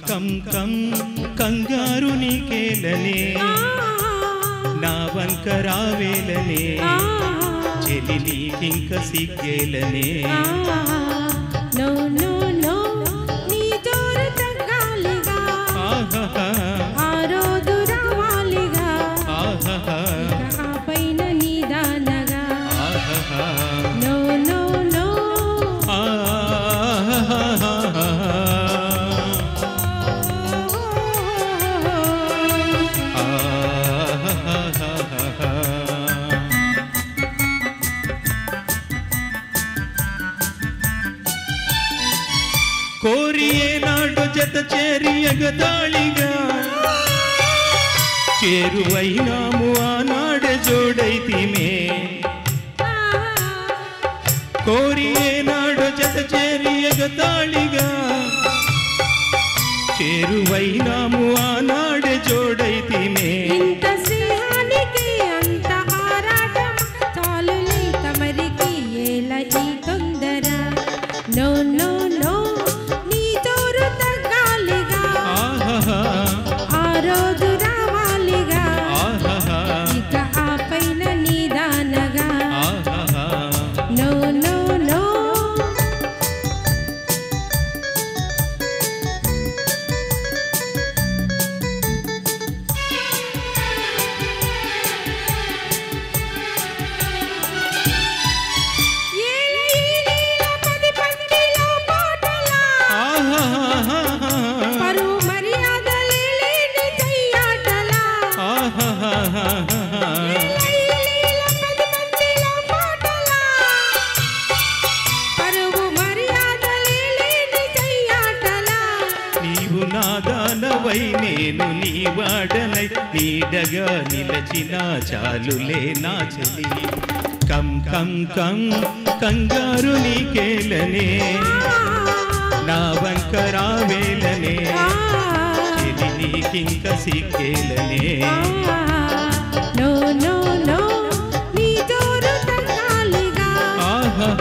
కం కం కంగారు నీకేలనే నా వంక రావేలనే చెలి నీకింక సిగ్గేలనే నో నో నో నీ జోరు తగ్గాలిగా ఆ రోజు రావాలిగా ఆ పైన నీదానగా నో నో నో కోరియే నాడు జత చేరి ఎగతాళిగా చేరువైనాము ఆనాడ జోడైతిమే కోరియే నాడు జత చేరి ఎగతాళిగా చేరువైనాము ఆనాడ జోడైతిమే ఇంత స్నేహానికి అంత ఆరాటం చాలులే తమరికి ఏల ఈ తొందర నో నో నో నీ జోరు తగ్గాలిగా ఆ రోజు రావాలిగా ఇక ఆ పైన నీదానగా నో నో నో పరువు మర్యాదలే లేని చెయ్యాటలా పరువు మర్యాదలే లేని చెయ్యాటలా నీవు నాదానవై నేను నీ వాడనై నీడగా నిలచిన చాలులే నా చెలి కం కం కం కంగారు నీకేలనే నా వంక రావేలనే చెలి నీకింక సిగ్గేలనే నో నో నో నీ జోరు తగ్గాలిగా ఆహా